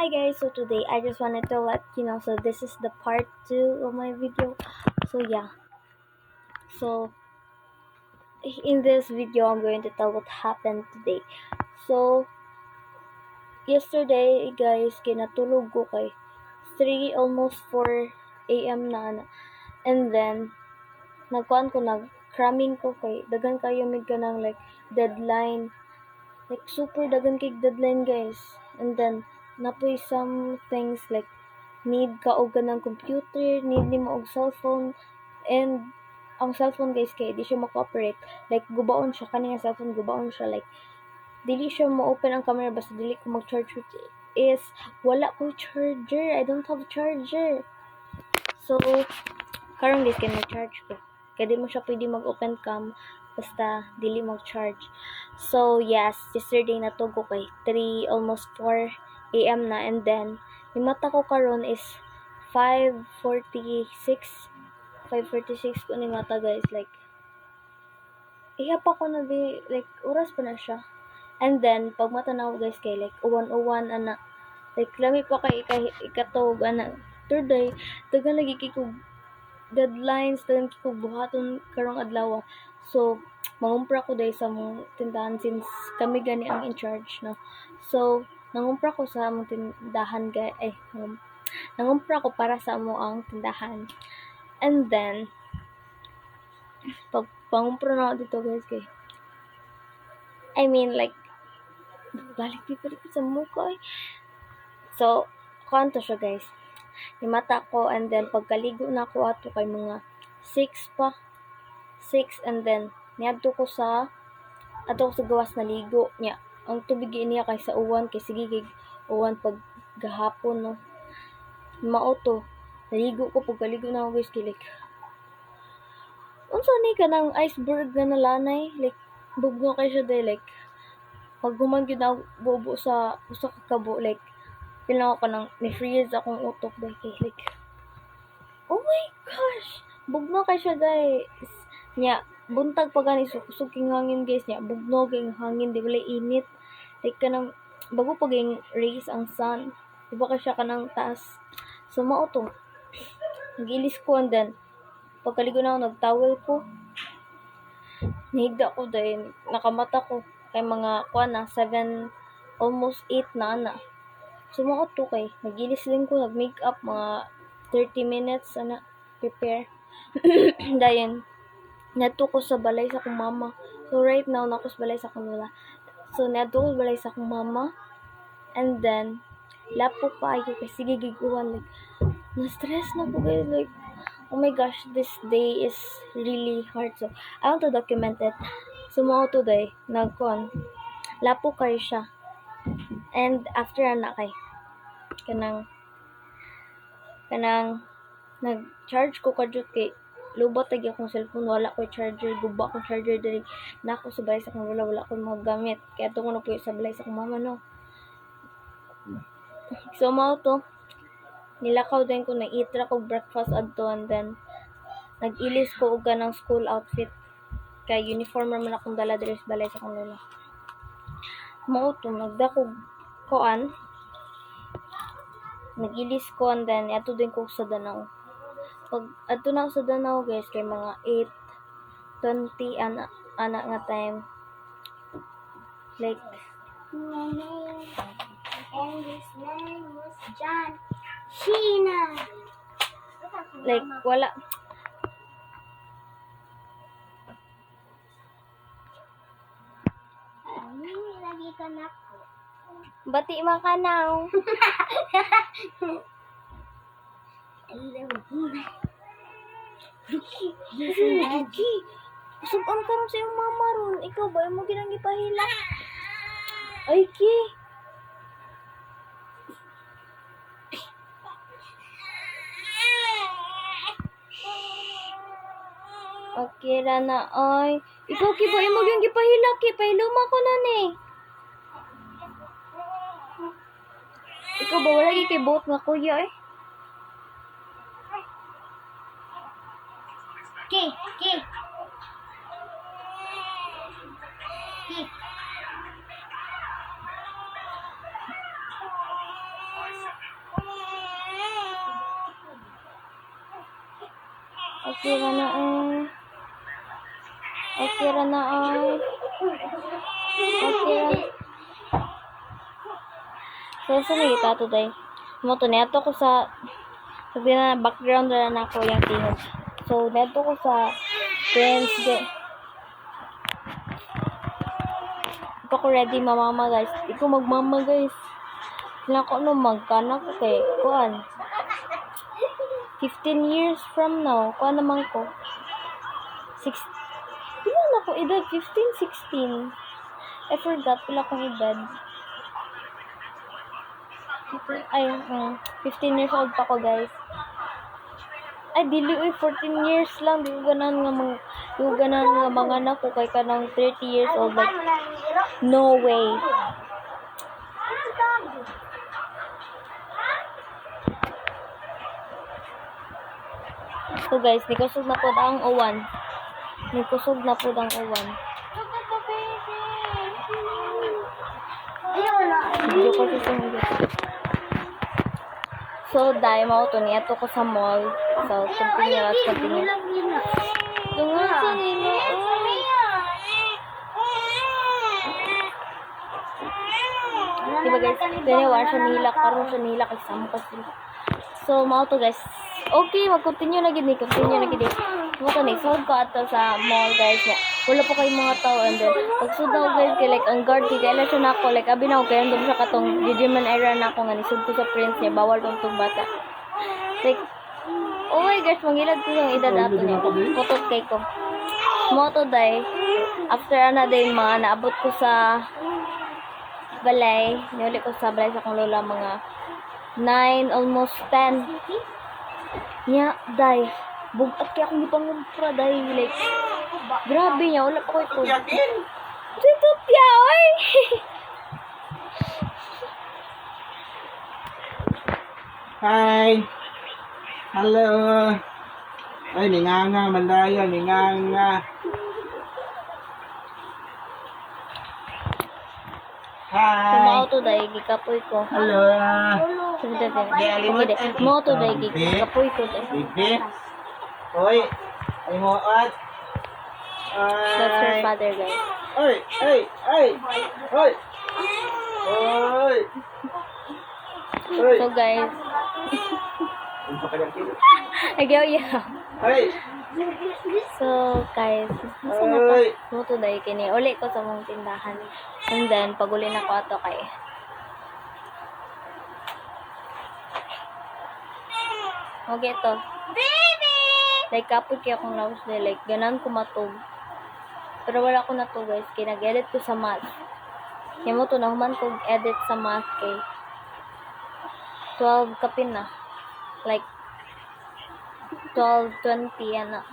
Hi guys, so today I just wanted to let you know, so this is the part 2 of my video. So yeah, so in this video I'm going to tell what happened today. So yesterday guys, kinatulog ko kay 3 almost 4 a.m. na. And then nagkuan ko cramming ko kay dagan kayo mig kanang like deadline. Like super dagan kay deadline guys. And then napoy some things like need ka og ganang computer, need nimo og cellphone, and ang cellphone guys kay di siya mako-operate. Like gubaon siya kani nga cellphone gubaon siya like dili siya mo-open ang camera basta dili ko mag-charge which is wala ko charger. I don't have charger. So karon guys kay na-charge ko. Kaya di mo siya pwede mag-open cam basta dili mag-charge. So yes, yesterday natug ko kay 3 almost 4 a.m. na, and then yung mata ko karon is 5:46 ko ni mata guys, like iya pa ko na be like oras pa na siya. And then pag mata na ako guys kay like 1:01 ana, like lami pa kay ikatog ana third day dagan lagi kay ko deadlines, dagan kay ko buhaton karong adlaw. So mangumpra ko dahil sa mong tindahan since kami gani ang in charge no. So nangumpra ko sa mong tindahan nangumpra ko para sa amo ang tindahan. And then pag pangumpra na ako dito guys kay I mean like balik sa mukha eh. So kanto siya guys, yung mata ko, and then pagkaligo na ako ato kay mga 6 and then niadto ko sa gawas na ligo niya. Ang tubig niya kay sa uwan kay sige gig uwan pag gahapon no. Mao to. Naligo ko pagkaligo na ako guys kay like unsa ni kanang iceberg nga nalanay, like bugno kay siya day, like pag human gyud na bobo sa usa ka kabo, like pila ako kanang ni-freeze akong utok day kay like oh my gosh, bugno kay siya guys. Nya buntag pa gani kusog king hangin guys, nya bugno king hangin di wala init, like kanang bago pag rays ang sun, di ba kay siya kanang taas. So mao to, nagilis ko, and then pagkaligo na ako nagtowel ko, nahigda ko dahil nakamata ko kay mga kuan na 7 almost 8 na ana. So mao to kay nagilis din ko, nag-makeup mga 30 minutes ana prepare. Dayon nadto ko sa balay sa akong mama. So right now nako sa balay sa akong lola. So nadto ko sa balay sa akong mama, and then lapo pa ayo kay sige giguan, like na-stress na ko guys, like oh my gosh, this day is really hard. So I want to document it. So mao today nagkon lapo kay siya, and after ana kay kanang nag-charge ko kadto kay lubot lagi akong cellphone, wala ko charger, guba ko charger diri nako sa balay sa akong lola, wala ko magamit kaya to ko na po sa balay sa akong mama no. So mao to, nilakaw din ko, nag-eat ra ko breakfast adto, and then nag-ilis ko og ganang school outfit kay uniform man akong dala diri sa balay sa akong lola. Mao to, nagdakog koan, nag-ilis ko, and then ato din ko sa Danau. Pag adto na ako sa Danau guys kay mga 8:20 ana nga time, like And his name was John Sheena. like wala Lagi ka na ko. bati makanaw. Lagi suban ka ron sa iyong mama ron, ikaw ba mo ginang gipahila? Ay ki okay ra na ay. Ikaw ki ba imo gyud gipahila ki pahiluma ko na ni. Ikaw ba wala gyud kay buot nga kuya eh. Ki. Okay ra na eh. Okay ra na ay. Okay ra. So, sa may kita today. Mo to neto ko sa sabi na background na ako yung tingog. So, neto ko sa friends de. Ito ko ready mamama guys. Ikaw magmama guys. Sila ko no magkanak ko kay kuan. 15 years from now, kuan naman ko. 6 Pila na ko edad? 15, 16. I forgot pila kong edad. Ay, 15 years old pa ko guys. Ay, dili uy, 14 years lang. Di ko ganan nga mga anak ko kay kanang 30 years old. Like, no way. So guys, nikusog na po ang uwan. Nikusog na po ang uwan. Video ko sa sunod. So, dahil mo ito niya ko sa mall. So, continue. Tungan sa nino. Diba guys, diniwan siya nila. Karoon siya nila kasi samo kasi. So, mo ito guys. Okay, mag-continue na gini. Mo ito ni. So, ko ato sa mall guys. Wala po kayong mga tao. And then, pagsud na ko guys, kay like, ang guard kay kailan siya na ako. Like, abi na ako kaya doon siya katong Digimon era na ako nga. Nisud ko sa prince niya. Bawal tong bata. Like, oh my gosh, mangilad ko yung edad ato niya. Putot kay ko. Mo ito day. After ana day, mga naabot ko sa balay. Niuli ko sa balay sa akong lola mga 9, almost 10. Nya, day. Bugat kaya akong gipangumpra, day. Like, grabe niya. Wala pa ko ito. Tutupya, oy! Hi! Hello! Ay, ninganga, mandaya, ninganga. Hi! Sumaw to day, gikapoy ko. Hello! Mo to day, gikapoy ko. Bibi? Hoy! Ay mo at! That's your father, guys. Ay! Ay! Ay! Hoy! Hoy! Hoy! So, guys, agaw yeah. Ay! So, guys, Ay! mo to day, kini uli ko sa mong tindahan. And then, paguli na ko ato kay. Okay to. Like, kapag kaya akong naus na, like, ganan ko matog. Pero wala ko na to, guys. Kaya nag-edit ko sa math. Kaya mo to, nahuman ko edit sa math kay 12 kapin na. Like, 12:20 yan na.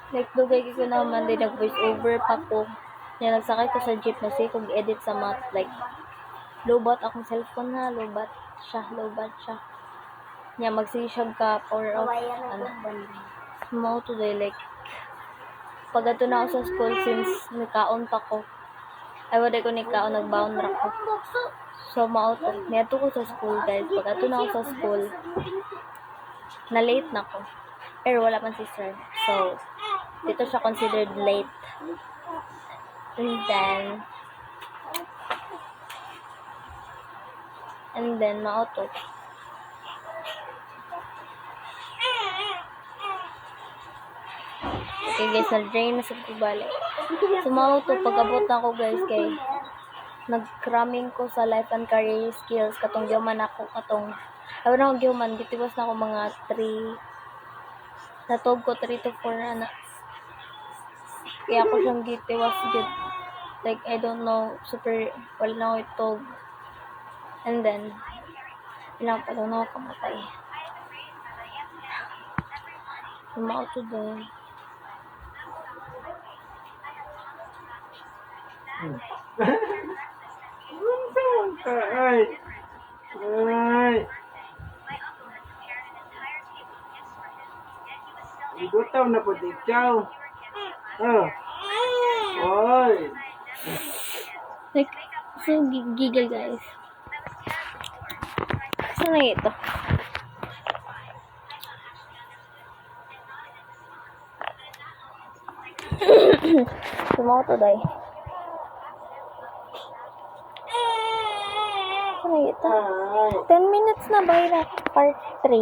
Like, dugay ko naman din nag-voice over pa ko. Kaya nagsakay ko sa jeep na siya kung edit sa math. Like, lobat akong cellphone na. Lobat siya. Nya magsisiyag ka power off mo today like pag ato na ako sa school since nikaon pa ko ay wala ko nikaon nagbound ra ko so mauto neto ko sa school guys pag ato na ako sa school na late na ko pero wala pang sister so dito siya considered late and then mauto okay guys, na-drain na sa kubalik. Sumaw to, pag-abot na ako guys, kay nag-cramming ko sa life and career skills, katong gyuman ako, ayaw na ako gyuman, gitiwas na ako mga 3, natog ko 3 to 4 na, kaya ako siyang gitiwas, like, I don't know, super, wala na ako itog, and then, ilang pa doon ako kamatay. Sumaw to doon. Ay! Ay! Gutom na po ikaw. Oh. Oy. Like, so giggle guys. Saan na ito? Sumaw to, day. Ano ito? Ay. 10 minutes na ba yun? Part 3.